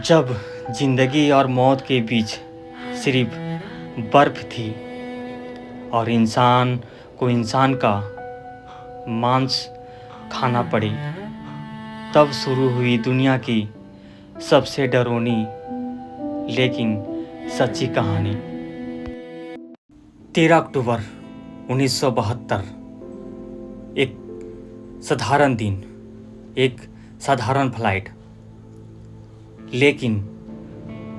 जब जिंदगी और मौत के बीच सिर्फ बर्फ थी और इंसान को इंसान का मांस खाना पड़े, तब शुरू हुई दुनिया की सबसे डरावनी लेकिन सच्ची कहानी। 13 अक्टूबर 1972। एक साधारण दिन, एक साधारण फ्लाइट। लेकिन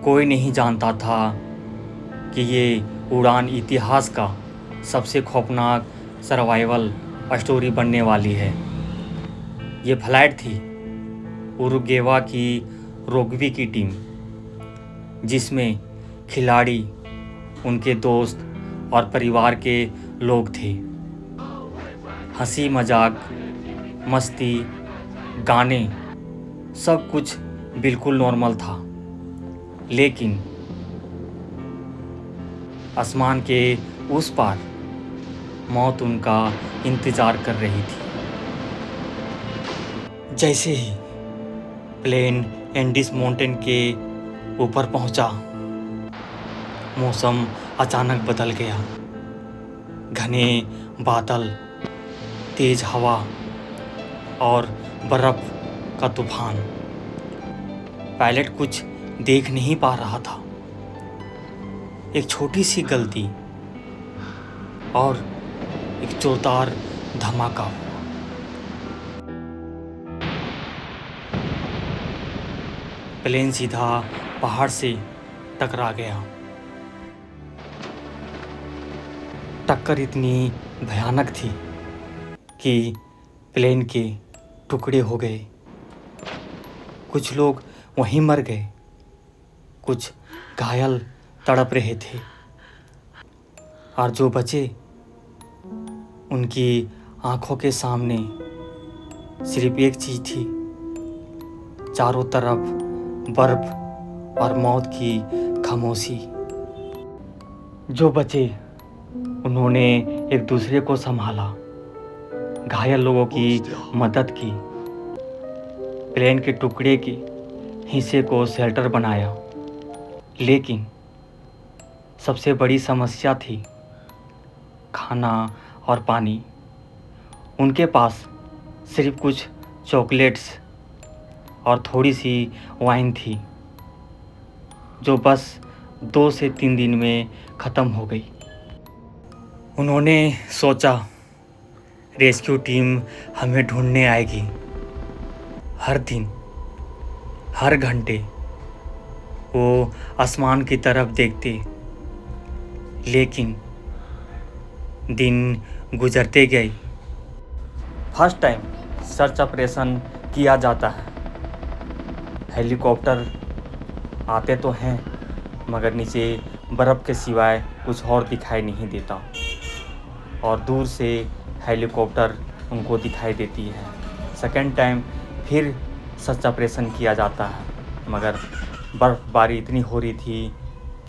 कोई नहीं जानता था कि ये उड़ान इतिहास का सबसे खौफनाक सर्वाइवल स्टोरी बनने वाली है। ये फ्लाइट थी उरुग्वे की रग्बी की टीम, जिसमें खिलाड़ी, उनके दोस्त और परिवार के लोग थे। हंसी मजाक, मस्ती, गाने, सब कुछ बिल्कुल नॉर्मल था। लेकिन आसमान के उस पार मौत उनका इंतजार कर रही थी। जैसे ही प्लेन एंडीज माउंटेन के ऊपर पहुंचा, मौसम अचानक बदल गया। घने बादल, तेज हवा और बर्फ का तूफान। पायलट कुछ देख नहीं पा रहा था। एक छोटी सी गलती और एक जोरदार धमाका हुआ। प्लेन सीधा पहाड़ से टकरा गया। टक्कर इतनी भयानक थी कि प्लेन के टुकड़े हो गए। कुछ लोग वहीं मर गए, कुछ घायल तड़प रहे थे, और जो बचे उनकी आंखों के सामने सिर्फ एक चीज थी, चारों तरफ बर्फ और मौत की खामोशी। जो बचे उन्होंने एक दूसरे को संभाला, घायल लोगों की मदद की, प्लेन के टुकड़े के हिस्से को शेल्टर बनाया। लेकिन सबसे बड़ी समस्या थी खाना और पानी। उनके पास सिर्फ कुछ चॉकलेट्स और थोड़ी सी वाइन थी, जो बस 2 से 3 दिन में ख़त्म हो गई। उन्होंने सोचा, रेस्क्यू टीम हमें ढूंढने आएगी। हर दिन, हर घंटे वो आसमान की तरफ देखते, लेकिन दिन गुजरते गए। फर्स्ट टाइम सर्च ऑपरेशन किया जाता है। हेलीकॉप्टर आते तो हैं, मगर नीचे बर्फ़ के सिवाय कुछ और दिखाई नहीं देता, और दूर से हेलीकॉप्टर उनको दिखाई देती है। सेकेंड टाइम फिर सर्च ऑपरेशन किया जाता है, मगर बर्फ़बारी इतनी हो रही थी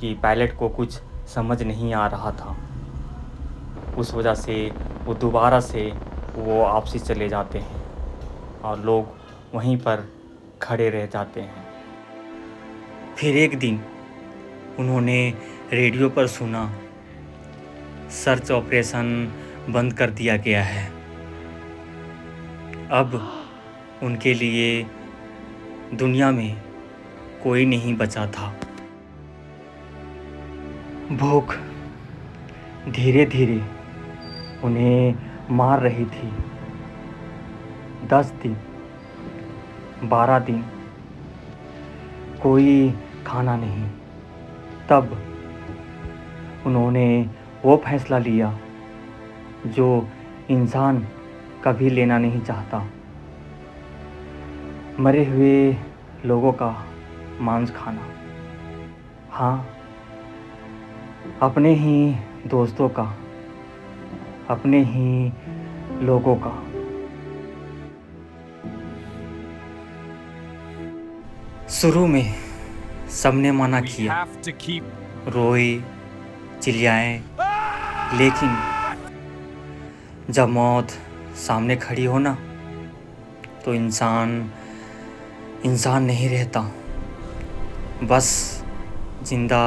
कि पायलट को कुछ समझ नहीं आ रहा था। उस वजह से वो दोबारा से वो वापस चले जाते हैं और लोग वहीं पर खड़े रह जाते हैं। फिर एक दिन उन्होंने रेडियो पर सुना, सर्च ऑपरेशन बंद कर दिया गया है। अब उनके लिए दुनिया में कोई नहीं बचा था। भूख धीरे धीरे उन्हें मार रही थी। 10 दिन, 12 दिन कोई खाना नहीं। तब उन्होंने वो फैसला लिया जो इंसान कभी लेना नहीं चाहता, मरे हुए लोगों का मांस खाना। हाँ, अपने ही दोस्तों का, अपने ही लोगों का। शुरू में सबने मना किया, रोए, चिल्लाए, लेकिन जब मौत सामने खड़ी हो ना, तो इंसान नहीं रहता। बस जिंदा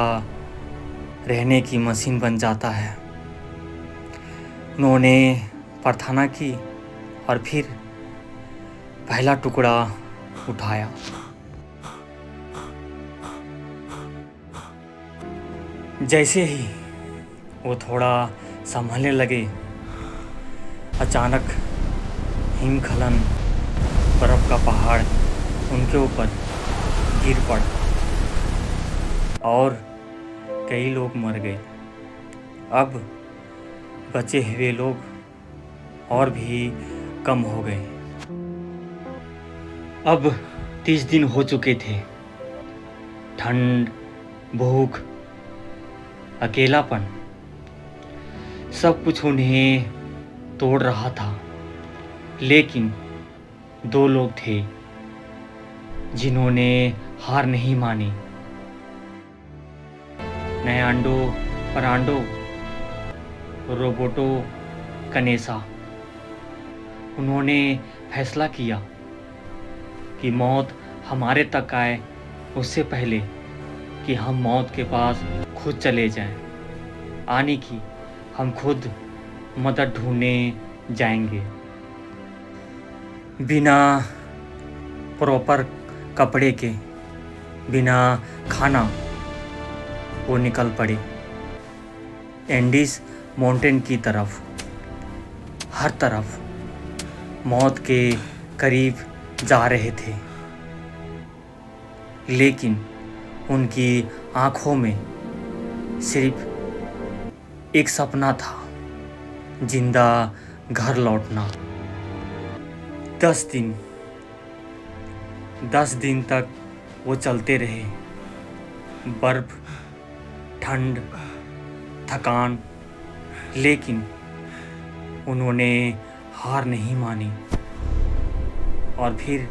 रहने की मशीन बन जाता है। उन्होंने प्रार्थना की और फिर पहला टुकड़ा उठाया। जैसे ही वो थोड़ा संभलने लगे, अचानक हिमस्खलन, बर्फ का पहाड़ उनके ऊपर गिर पड़ा और कई लोग मर गए। अब बचे हुए लोग और भी कम हो गए। अब 30 दिन हो चुके थे। ठंड, भूख, अकेलापन, सब कुछ उन्हें तोड़ रहा था। लेकिन 2 लोग थे जिन्होंने हार नहीं मानी। नयान्डो फर्नांडो, रोबर्टो कनेसा। उन्होंने फैसला किया कि मौत हमारे तक आए उससे पहले कि हम मौत के पास खुद चले जाएं, आने की हम खुद मदद ढूंढने जाएंगे। बिना प्रॉपर कपड़े के, बिना खाना वो निकल पड़े एंडीज माउंटेन की तरफ। हर तरफ मौत के करीब जा रहे थे, लेकिन उनकी आंखों में सिर्फ एक सपना था, जिंदा घर लौटना। 10 दिन तक वो चलते रहे। बर्फ, ठंड, थकान, लेकिन उन्होंने हार नहीं मानी। और फिर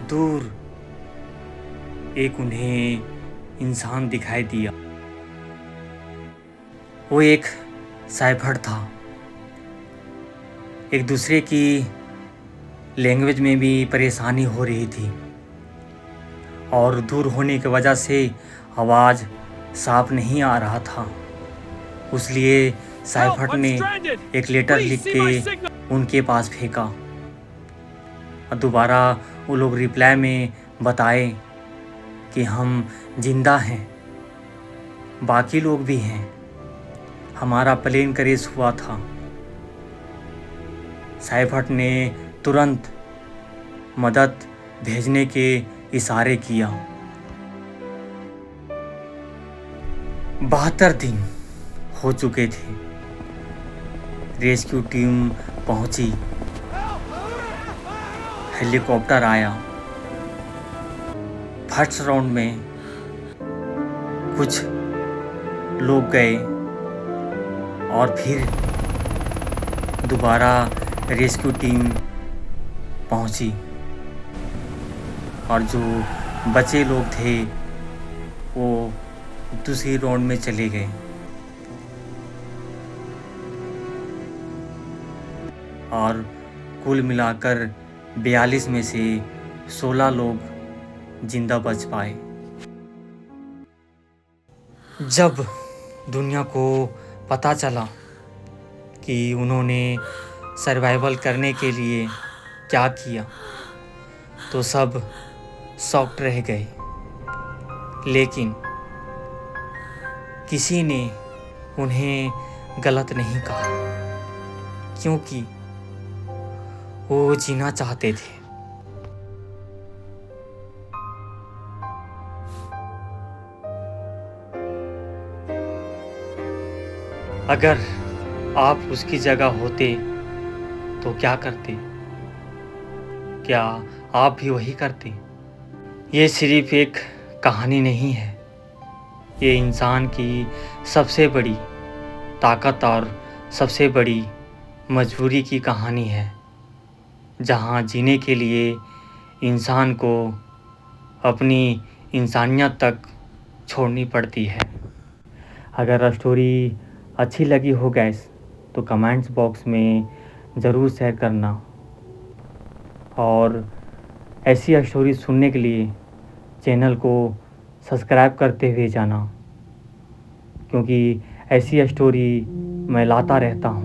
दूर एक उन्हें इंसान दिखाई दिया। वो एक साइफर था। एक दूसरे की लैंग्वेज में भी परेशानी हो रही थी और दूर होने की वजह से आवाज़ साफ नहीं आ रहा था। इसलिए साइफर ने एक लेटर लिख के उनके पास फेंका और दोबारा वो लोग रिप्लाई में बताए कि हम जिंदा हैं, बाकी लोग भी हैं, हमारा प्लेन क्रैश हुआ था। साइफर ने तुरंत मदद भेजने के इशारे किया। 72 दिन हो चुके थे। रेस्क्यू टीम पहुंची, हेलीकॉप्टर आया। फर्स्ट राउंड में कुछ लोग गए और फिर दोबारा रेस्क्यू टीम पहुंची और जो बचे लोग थे वो दूसरी राउंड में चले गए। और कुल मिलाकर 42 में से 16 लोग जिंदा बच पाए। जब दुनिया को पता चला कि उन्होंने सर्वाइवल करने के लिए क्या किया, तो सब शॉक्ड रह गए। लेकिन किसी ने उन्हें गलत नहीं कहा, क्योंकि वो जीना चाहते थे। अगर आप उसकी जगह होते तो क्या करते? क्या आप भी वही करते? ये सिर्फ एक कहानी नहीं है, ये इंसान की सबसे बड़ी ताकत और सबसे बड़ी मजबूरी की कहानी है, जहाँ जीने के लिए इंसान को अपनी इंसानियत तक छोड़नी पड़ती है। अगर स्टोरी अच्छी लगी हो गैस तो कमेंट्स बॉक्स में ज़रूर शेयर करना, और ऐसी स्टोरी सुनने के लिए चैनल को सब्सक्राइब करते हुए जाना, क्योंकि ऐसी स्टोरी मैं लाता रहता हूँ।